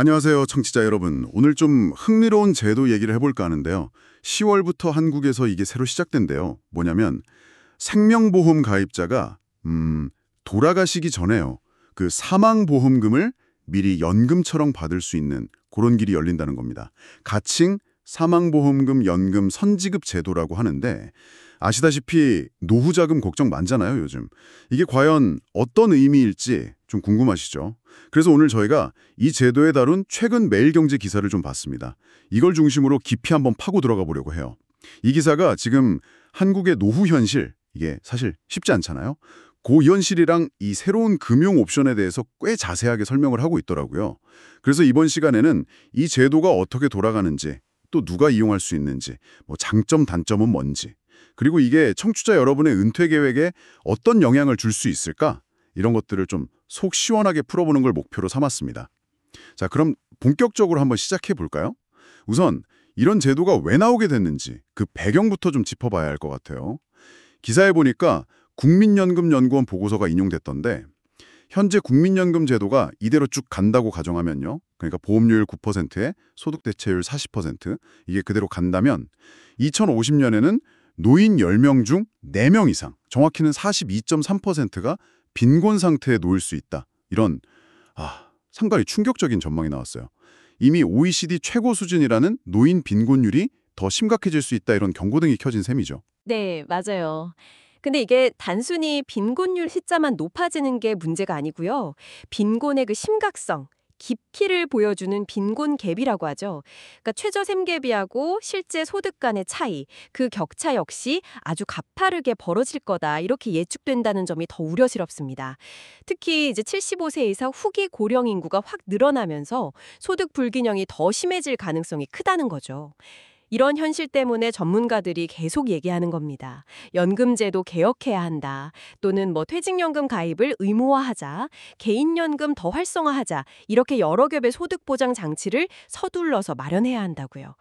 안녕하세요, 청취자 여러분. 오늘 좀 흥미로운 제도 얘기를 해볼까 하는데요. 10월부터 한국에서 이게 새로 시작된대요. 뭐냐면 생명보험 가입자가 돌아가시기 전에요. 그 사망보험금을 미리 연금처럼 받을 수 있는 그런 길이 열린다는 겁니다. 가칭 사망보험금 연금 선지급 제도라고 하는데 아시다시피 노후자금 걱정 많잖아요, 요즘. 이게 과연 어떤 의미일지 좀 궁금하시죠? 그래서 오늘 저희가 이 제도에 다룬 최근 매일경제 기사를 좀 봤습니다. 이걸 중심으로 깊이 한번 파고 들어가 보려고 해요. 이 기사가 지금 한국의 노후 현실, 이게 사실 쉽지 않잖아요. 그 현실이랑 이 새로운 금융 옵션에 대해서 꽤 자세하게 설명을 하고 있더라고요. 그래서 이번 시간에는 이 제도가 어떻게 돌아가는지, 또 누가 이용할 수 있는지, 뭐 장점, 단점은 뭔지, 그리고 이게 청취자 여러분의 은퇴 계획에 어떤 영향을 줄 수 있을까? 이런 것들을 좀 속 시원하게 풀어보는 걸 목표로 삼았습니다. 자, 그럼 본격적으로 한번 시작해 볼까요? 우선 이런 제도가 왜 나오게 됐는지 그 배경부터 좀 짚어봐야 할 것 같아요. 기사에 보니까 국민연금연구원 보고서가 인용됐던데 현재 국민연금 제도가 이대로 쭉 간다고 가정하면요. 그러니까 보험료율 9%에 소득 대체율 40%, 이게 그대로 간다면 2050년에는 노인 10명 중 4명 이상, 정확히는 42.3%가 빈곤 상태에 놓일 수 있다. 이런 상당히 충격적인 전망이 나왔어요. 이미 OECD 최고 수준이라는 노인 빈곤율이 더 심각해질 수 있다, 이런 경고등이 켜진 셈이죠. 네, 맞아요. 근데 이게 단순히 빈곤율 숫자만 높아지는 게 문제가 아니고요. 빈곤의 그 심각성, 깊이를 보여주는 빈곤 갭이라고 하죠. 그러니까 최저 생계비하고 실제 소득 간의 차이, 그 격차 역시 아주 가파르게 벌어질 거다, 이렇게 예측된다는 점이 더 우려스럽습니다. 특히 이제 75세 이상 후기 고령 인구가 확 늘어나면서 소득 불균형이 더 심해질 가능성이 크다는 거죠. 이런 현실 때문에 전문가들이 계속 얘기하는 겁니다. 연금제도 개혁해야 한다. 또는 퇴직연금 가입을 의무화하자. 개인연금 더 활성화하자. 이렇게 여러 겹의 소득보장 장치를 서둘러서 마련해야 한다고요.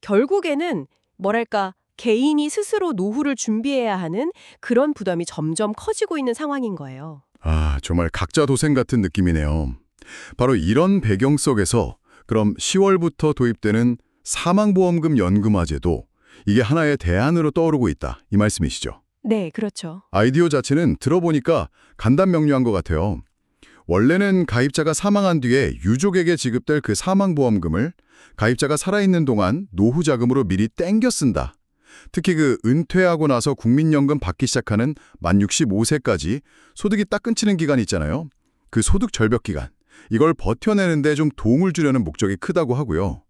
결국에는 뭐랄까, 개인이 스스로 노후를 준비해야 하는 그런 부담이 점점 커지고 있는 상황인 거예요. 정말 각자 도생 같은 느낌이네요. 바로 이런 배경 속에서 그럼 10월부터 도입되는 사망보험금 연금화제도 이게 하나의 대안으로 떠오르고 있다, 이 말씀이시죠? 네, 그렇죠. 아이디어 자체는 들어보니까 간단명료한 것 같아요. 원래는 가입자가 사망한 뒤에 유족에게 지급될 그 사망보험금을 가입자가 살아있는 동안 노후자금으로 미리 땡겨 쓴다. 특히 그 은퇴하고 나서 국민연금 받기 시작하는 만 65세까지 소득이 딱 끊기는 기간 있잖아요. 그 소득 절벽 기간. 이걸 버텨내는 데 좀 도움을 주려는 목적이 크다고 하고요.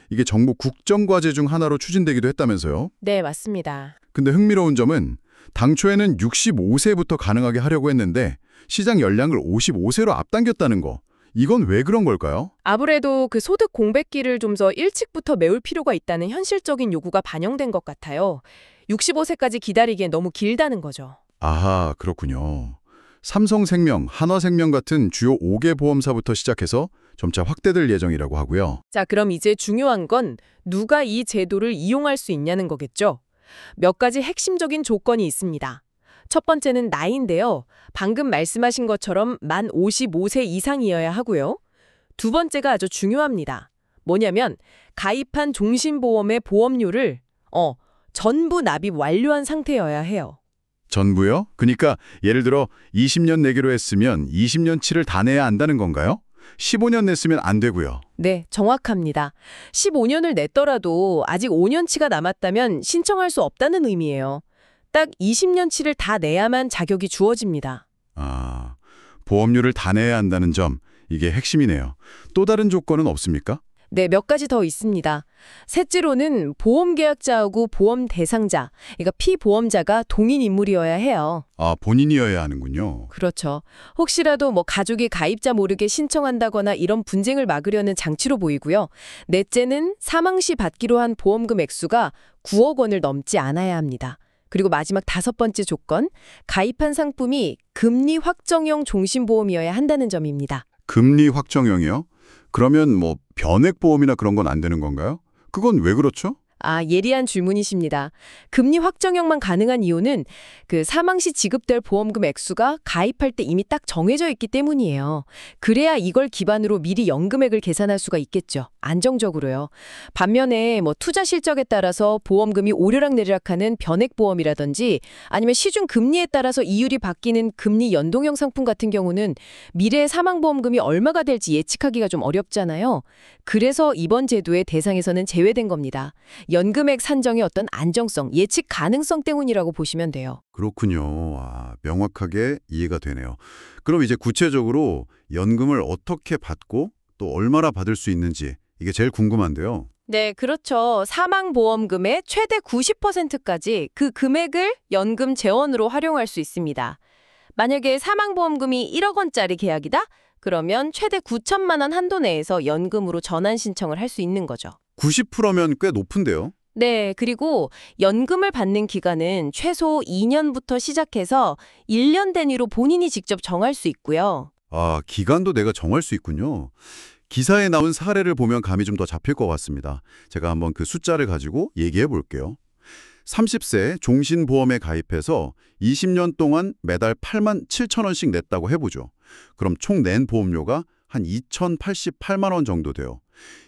이게 정부 국정과제 중 하나로 추진되기도 했다면서요? 네, 맞습니다. 근데 흥미로운 점은 당초에는 65세부터 가능하게 하려고 했는데 시장 연령을 55세로 앞당겼다는 거. 이건 왜 그런 걸까요? 아무래도 그 소득 공백기를 좀 더 일찍부터 메울 필요가 있다는 현실적인 요구가 반영된 것 같아요. 65세까지 기다리기엔 너무 길다는 거죠. 아하, 그렇군요. 삼성생명, 한화생명 같은 주요 5개 보험사부터 시작해서 점차 확대될 예정이라고 하고요. 자, 그럼 이제 중요한 건 누가 이 제도를 이용할 수 있냐는 거겠죠. 몇 가지 핵심적인 조건이 있습니다. 첫 번째는 나이인데요. 방금 말씀하신 것처럼 만 55세 이상이어야 하고요. 두 번째가 아주 중요합니다. 뭐냐면 가입한 종신보험의 보험료를 전부 납입 완료한 상태여야 해요. 전부요? 그러니까 예를 들어 20년 내기로 했으면 20년치를 다 내야 한다는 건가요? 15년 냈으면 안 되고요. 네, 정확합니다. 15년을 냈더라도 아직 5년치가 남았다면 신청할 수 없다는 의미예요. 딱 20년치를 다 내야만 자격이 주어집니다. 보험료를 다 내야 한다는 점, 이게 핵심이네요. 또 다른 조건은 없습니까? 네, 몇 가지 더 있습니다. 셋째로는 보험계약자하고 보험 대상자, 그러니까 피보험자가 동인 인물이어야 해요. 본인이어야 하는군요. 그렇죠. 혹시라도 가족이 가입자 모르게 신청한다거나 이런 분쟁을 막으려는 장치로 보이고요. 넷째는 사망 시 받기로 한 보험금 액수가 9억 원을 넘지 않아야 합니다. 그리고 마지막 다섯 번째 조건, 가입한 상품이 금리 확정형 종신보험이어야 한다는 점입니다. 금리 확정형이요? 그러면 변액보험이나 그런 건 안 되는 건가요? 그건 왜 그렇죠? 예리한 질문이십니다. 금리 확정형만 가능한 이유는 그 사망 시 지급될 보험금 액수가 가입할 때 이미 딱 정해져 있기 때문이에요. 그래야 이걸 기반으로 미리 연금액을 계산할 수가 있겠죠. 안정적으로요. 반면에 투자 실적에 따라서 보험금이 오르락내리락하는 변액보험이라든지 아니면 시중 금리에 따라서 이율이 바뀌는 금리 연동형 상품 같은 경우는 미래의 사망보험금이 얼마가 될지 예측하기가 좀 어렵잖아요. 그래서 이번 제도의 대상에서는 제외된 겁니다. 연금액 산정의 어떤 안정성, 예측 가능성 때문이라고 보시면 돼요. 그렇군요. 명확하게 이해가 되네요. 그럼 이제 구체적으로 연금을 어떻게 받고 또 얼마나 받을 수 있는지 이게 제일 궁금한데요. 네, 그렇죠. 사망보험금의 최대 90%까지 그 금액을 연금 재원으로 활용할 수 있습니다. 만약에 사망보험금이 1억 원짜리 계약이다? 그러면 최대 9천만 원 한도 내에서 연금으로 전환 신청을 할 수 있는 거죠. 90%면 꽤 높은데요. 네, 그리고 연금을 받는 기간은 최소 2년부터 시작해서 1년 단위로 본인이 직접 정할 수 있고요. 기간도 내가 정할 수 있군요. 기사에 나온 사례를 보면 감이 좀 더 잡힐 것 같습니다. 제가 한번 그 숫자를 가지고 얘기해 볼게요. 30세 종신보험에 가입해서 20년 동안 매달 8만 7천 원씩 냈다고 해보죠. 그럼 총 낸 보험료가 한 2,088만 원 정도 돼요.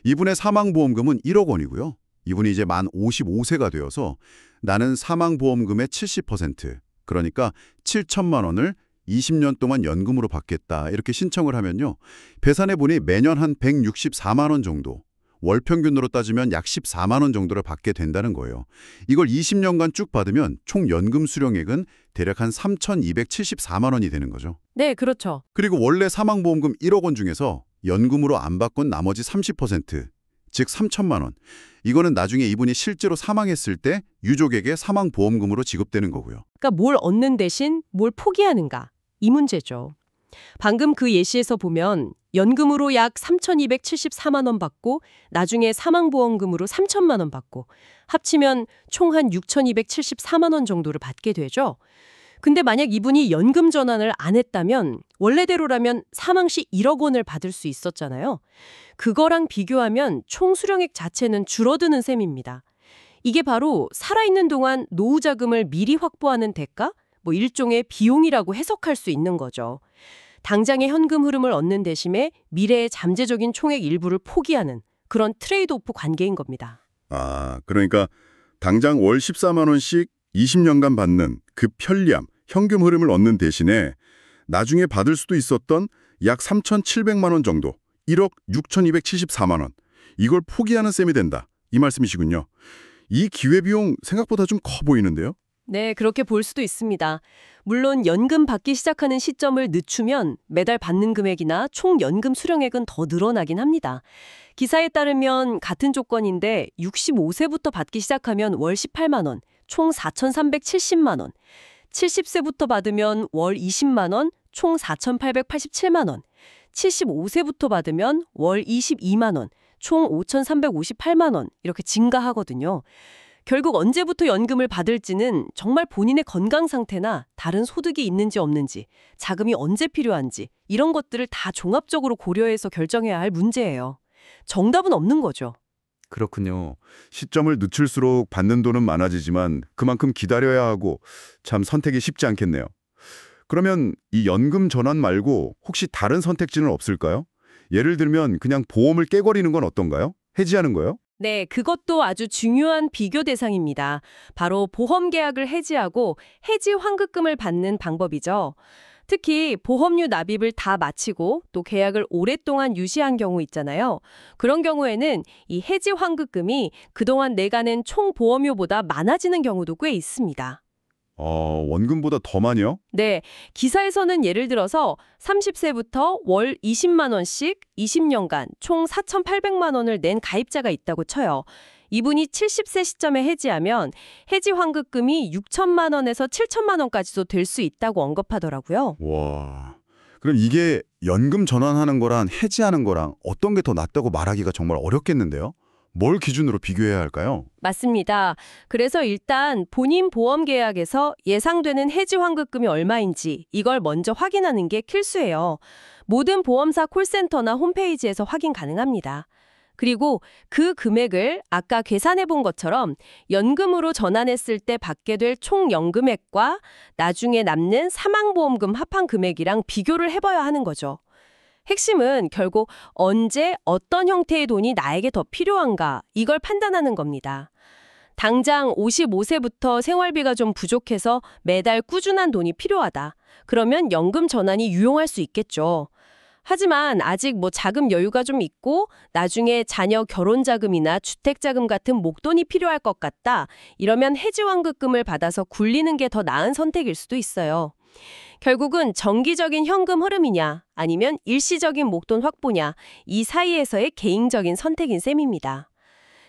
이분의 사망보험금은 1억 원이고요. 이분이 이제 만 55세가 되어서 나는 사망보험금의 70%, 그러니까 7천만 원을 20년 동안 연금으로 받겠다 이렇게 신청을 하면요. 계산해보니 매년 한 164만 원 정도, 월 평균으로 따지면 약 14만 원 정도를 받게 된다는 거예요. 이걸 20년간 쭉 받으면 총 연금 수령액은 대략 한 3,274만 원이 되는 거죠. 네, 그렇죠. 그리고 원래 사망보험금 1억 원 중에서 연금으로 안 받곤 나머지 30%, 즉 3천만 원. 이거는 나중에 이분이 실제로 사망했을 때 유족에게 사망보험금으로 지급되는 거고요. 그러니까 뭘 얻는 대신 뭘 포기하는가? 이 문제죠. 방금 그 예시에서 보면 연금으로 약 3,274만 원 받고 나중에 사망보험금으로 3천만 원 받고 합치면 총 한 6,274만 원 정도를 받게 되죠. 근데 만약 이분이 연금 전환을 안 했다면 원래대로라면 사망 시 1억 원을 받을 수 있었잖아요. 그거랑 비교하면 총 수령액 자체는 줄어드는 셈입니다. 이게 바로 살아있는 동안 노후 자금을 미리 확보하는 대가? 일종의 비용이라고 해석할 수 있는 거죠. 당장의 현금 흐름을 얻는 대신에 미래의 잠재적인 총액 일부를 포기하는 그런 트레이드오프 관계인 겁니다. 그러니까 당장 월 14만 원씩 20년간 받는 그 편리함, 현금 흐름을 얻는 대신에 나중에 받을 수도 있었던 약 3,700만 원 정도, 1억 6,274만 원, 이걸 포기하는 셈이 된다. 이 말씀이시군요. 이 기회비용 생각보다 좀 커 보이는데요? 네, 그렇게 볼 수도 있습니다. 물론 연금 받기 시작하는 시점을 늦추면 매달 받는 금액이나 총 연금 수령액은 더 늘어나긴 합니다. 기사에 따르면 같은 조건인데 65세부터 받기 시작하면 월 18만 원, 총 4,370만 원, 70세부터 받으면 월 20만 원, 총 4,887만 원, 75세부터 받으면 월 22만 원, 총 5,358만 원 이렇게 증가하거든요. 결국 언제부터 연금을 받을지는 정말 본인의 건강 상태나 다른 소득이 있는지 없는지, 자금이 언제 필요한지 이런 것들을 다 종합적으로 고려해서 결정해야 할 문제예요. 정답은 없는 거죠. 그렇군요. 시점을 늦출수록 받는 돈은 많아지지만 그만큼 기다려야 하고 참 선택이 쉽지 않겠네요. 그러면 이 연금 전환 말고 혹시 다른 선택지는 없을까요? 예를 들면 그냥 보험을 깨버리는 건 어떤가요? 해지하는 거요? 네, 그것도 아주 중요한 비교 대상입니다. 바로 보험 계약을 해지하고 해지 환급금을 받는 방법이죠. 특히 보험료 납입을 다 마치고 또 계약을 오랫동안 유지한 경우 있잖아요. 그런 경우에는 이 해지 환급금이 그동안 내가 낸 총 보험료보다 많아지는 경우도 꽤 있습니다. 원금보다 더 많이요? 네, 기사에서는 예를 들어서 30세부터 월 20만 원씩 20년간 총 4,800만 원을 낸 가입자가 있다고 쳐요. 이분이 70세 시점에 해지하면 해지 환급금이 6천만 원에서 7천만 원까지도 될 수 있다고 언급하더라고요. 와, 그럼 이게 연금 전환하는 거랑 해지하는 거랑 어떤 게 더 낫다고 말하기가 정말 어렵겠는데요? 뭘 기준으로 비교해야 할까요? 맞습니다. 그래서 일단 본인 보험 계약에서 예상되는 해지 환급금이 얼마인지 이걸 먼저 확인하는 게 필수예요. 모든 보험사 콜센터나 홈페이지에서 확인 가능합니다. 그리고 그 금액을 아까 계산해 본 것처럼 연금으로 전환했을 때 받게 될 총 연금액과 나중에 남는 사망보험금 합한 금액이랑 비교를 해봐야 하는 거죠. 핵심은 결국 언제 어떤 형태의 돈이 나에게 더 필요한가 이걸 판단하는 겁니다. 당장 55세부터 생활비가 좀 부족해서 매달 꾸준한 돈이 필요하다. 그러면 연금 전환이 유용할 수 있겠죠. 하지만 아직 자금 여유가 좀 있고 나중에 자녀 결혼 자금이나 주택 자금 같은 목돈이 필요할 것 같다. 이러면 해지환급금을 받아서 굴리는 게 더 나은 선택일 수도 있어요. 결국은 정기적인 현금 흐름이냐 아니면 일시적인 목돈 확보냐 이 사이에서의 개인적인 선택인 셈입니다.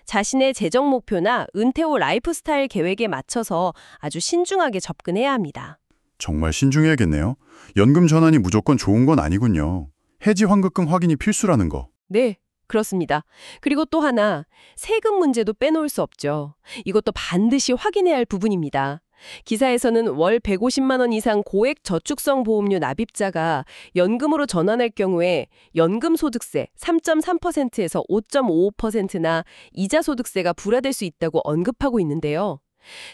자신의 재정 목표나 은퇴 후 라이프 스타일 계획에 맞춰서 아주 신중하게 접근해야 합니다. 정말 신중해야겠네요. 연금 전환이 무조건 좋은 건 아니군요. 해지 환급금 확인이 필수라는 거. 네, 그렇습니다. 그리고 또 하나, 세금 문제도 빼놓을 수 없죠. 이것도 반드시 확인해야 할 부분입니다. 기사에서는 월 150만 원 이상 고액 저축성 보험료 납입자가 연금으로 전환할 경우에 연금소득세 3.3%에서 5.55%나 이자소득세가 부과될 수 있다고 언급하고 있는데요.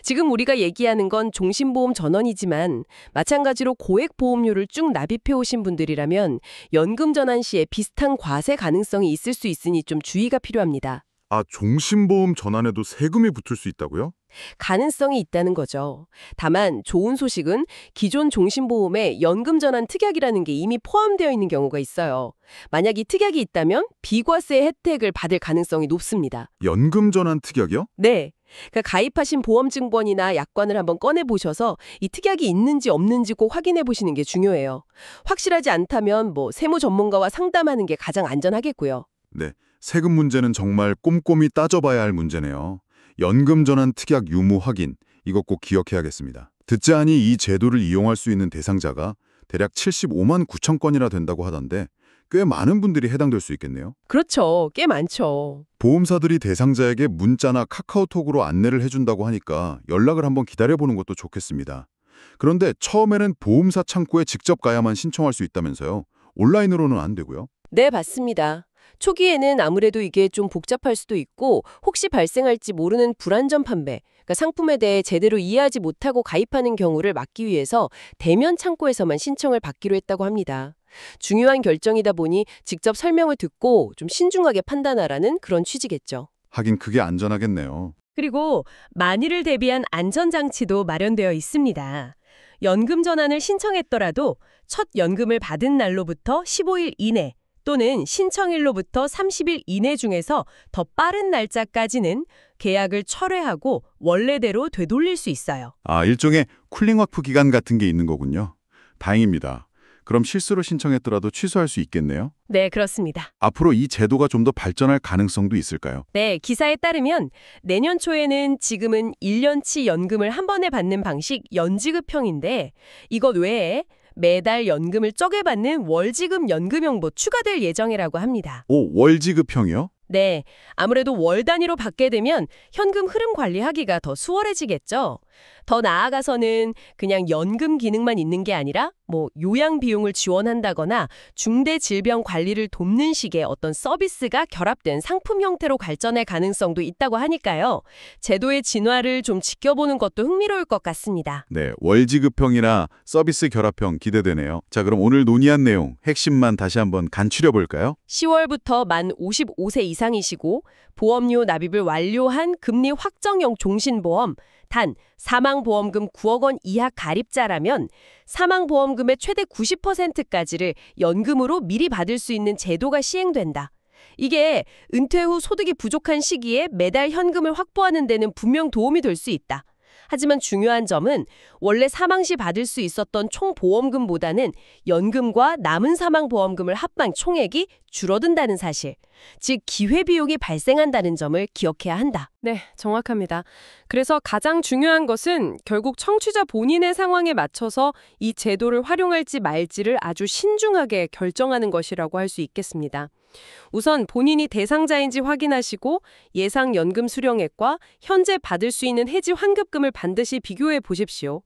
지금 우리가 얘기하는 건 종신보험 전원이지만 마찬가지로 고액 보험료를 쭉 납입해 오신 분들이라면 연금 전환 시에 비슷한 과세 가능성이 있을 수 있으니 좀 주의가 필요합니다. 아, 종신보험 전환에도 세금이 붙을 수 있다고요? 가능성이 있다는 거죠. 다만 좋은 소식은 기존 종신보험에 연금 전환 특약이라는 게 이미 포함되어 있는 경우가 있어요. 만약 이 특약이 있다면 비과세 혜택을 받을 가능성이 높습니다. 연금 전환 특약이요? 네. 그러니까 가입하신 보험증권이나 약관을 한번 꺼내보셔서 이 특약이 있는지 없는지 꼭 확인해보시는 게 중요해요. 확실하지 않다면 세무 전문가와 상담하는 게 가장 안전하겠고요. 네, 세금 문제는 정말 꼼꼼히 따져봐야 할 문제네요. 연금 전환 특약 유무 확인, 이거 꼭 기억해야겠습니다. 듣지 않니 이 제도를 이용할 수 있는 대상자가 대략 75만 9천 건이나 된다고 하던데 꽤 많은 분들이 해당될 수 있겠네요. 그렇죠. 꽤 많죠. 보험사들이 대상자에게 문자나 카카오톡으로 안내를 해준다고 하니까 연락을 한번 기다려보는 것도 좋겠습니다. 그런데 처음에는 보험사 창구에 직접 가야만 신청할 수 있다면서요. 온라인으로는 안 되고요. 네, 맞습니다. 초기에는 아무래도 이게 좀 복잡할 수도 있고 혹시 발생할지 모르는 불안전 판매, 그러니까 상품에 대해 제대로 이해하지 못하고 가입하는 경우를 막기 위해서 대면 창구에서만 신청을 받기로 했다고 합니다. 중요한 결정이다 보니 직접 설명을 듣고 좀 신중하게 판단하라는 그런 취지겠죠. 하긴 그게 안전하겠네요. 그리고 만일을 대비한 안전장치도 마련되어 있습니다. 연금 전환을 신청했더라도 첫 연금을 받은 날로부터 15일 이내 또는 신청일로부터 30일 이내 중에서 더 빠른 날짜까지는 계약을 철회하고 원래대로 되돌릴 수 있어요. 아, 일종의 쿨링오프 기간 같은 게 있는 거군요. 다행입니다. 그럼 실수로 신청했더라도 취소할 수 있겠네요? 네, 그렇습니다. 앞으로 이 제도가 좀 더 발전할 가능성도 있을까요? 네, 기사에 따르면 내년 초에는 지금은 1년치 연금을 한 번에 받는 방식 연지급형인데 이것 외에 매달 연금을 쪼개받는 월지급 연금형도 추가될 예정이라고 합니다. 오, 월지급형이요? 네, 아무래도 월 단위로 받게 되면 현금 흐름 관리하기가 더 수월해지겠죠. 더 나아가서는 그냥 연금 기능만 있는 게 아니라 요양 비용을 지원한다거나 중대 질병 관리를 돕는 식의 어떤 서비스가 결합된 상품 형태로 발전할 가능성도 있다고 하니까요. 제도의 진화를 좀 지켜보는 것도 흥미로울 것 같습니다. 네, 월지급형이나 서비스 결합형 기대되네요. 자, 그럼 오늘 논의한 내용 핵심만 다시 한번 간추려 볼까요? 10월부터 만 55세 이상이시고 보험료 납입을 완료한 금리 확정형 종신보험, 단 사망보험금 9억 원 이하 가입자라면 사망보험금의 최대 90%까지를 연금으로 미리 받을 수 있는 제도가 시행된다. 이게 은퇴 후 소득이 부족한 시기에 매달 현금을 확보하는 데는 분명 도움이 될 수 있다. 하지만 중요한 점은 원래 사망 시 받을 수 있었던 총 보험금보다는 연금과 남은 사망 보험금을 합한 총액이 줄어든다는 사실, 즉 기회비용이 발생한다는 점을 기억해야 한다. 네, 정확합니다. 그래서 가장 중요한 것은 결국 청취자 본인의 상황에 맞춰서 이 제도를 활용할지 말지를 아주 신중하게 결정하는 것이라고 할 수 있겠습니다. 우선 본인이 대상자인지 확인하시고 예상 연금 수령액과 현재 받을 수 있는 해지 환급금을 반드시 비교해 보십시오.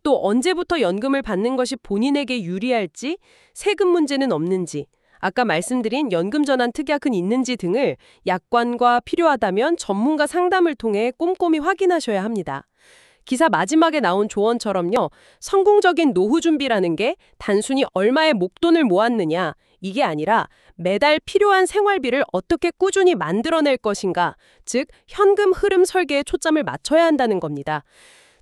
또 언제부터 연금을 받는 것이 본인에게 유리할지, 세금 문제는 없는지, 아까 말씀드린 연금 전환 특약은 있는지 등을 약관과 필요하다면 전문가 상담을 통해 꼼꼼히 확인하셔야 합니다. 기사 마지막에 나온 조언처럼요. 성공적인 노후 준비라는 게 단순히 얼마의 목돈을 모았느냐 이게 아니라 매달 필요한 생활비를 어떻게 꾸준히 만들어낼 것인가, 즉 현금 흐름 설계에 초점을 맞춰야 한다는 겁니다.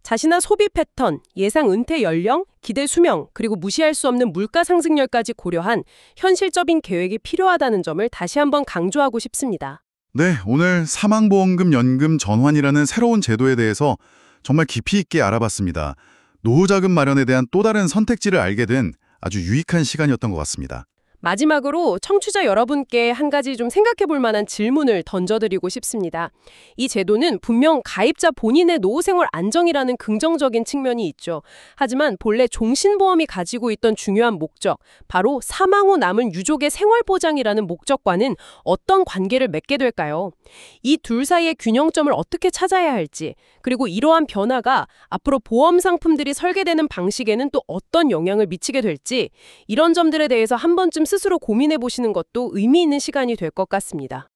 자신의 소비 패턴, 예상 은퇴 연령, 기대 수명, 그리고 무시할 수 없는 물가 상승률까지 고려한 현실적인 계획이 필요하다는 점을 다시 한번 강조하고 싶습니다. 네, 오늘 사망보험금 연금 전환이라는 새로운 제도에 대해서 정말 깊이 있게 알아봤습니다. 노후자금 마련에 대한 또 다른 선택지를 알게 된 아주 유익한 시간이었던 것 같습니다. 마지막으로 청취자 여러분께 한 가지 좀 생각해 볼 만한 질문을 던져드리고 싶습니다. 이 제도는 분명 가입자 본인의 노후생활 안정이라는 긍정적인 측면이 있죠. 하지만 본래 종신보험이 가지고 있던 중요한 목적, 바로 사망 후 남은 유족의 생활보장이라는 목적과는 어떤 관계를 맺게 될까요? 이 둘 사이의 균형점을 어떻게 찾아야 할지, 그리고 이러한 변화가 앞으로 보험 상품들이 설계되는 방식에는 또 어떤 영향을 미치게 될지, 이런 점들에 대해서 한 번쯤 스스로 고민해 보시는 것도 의미 있는 시간이 될 것 같습니다.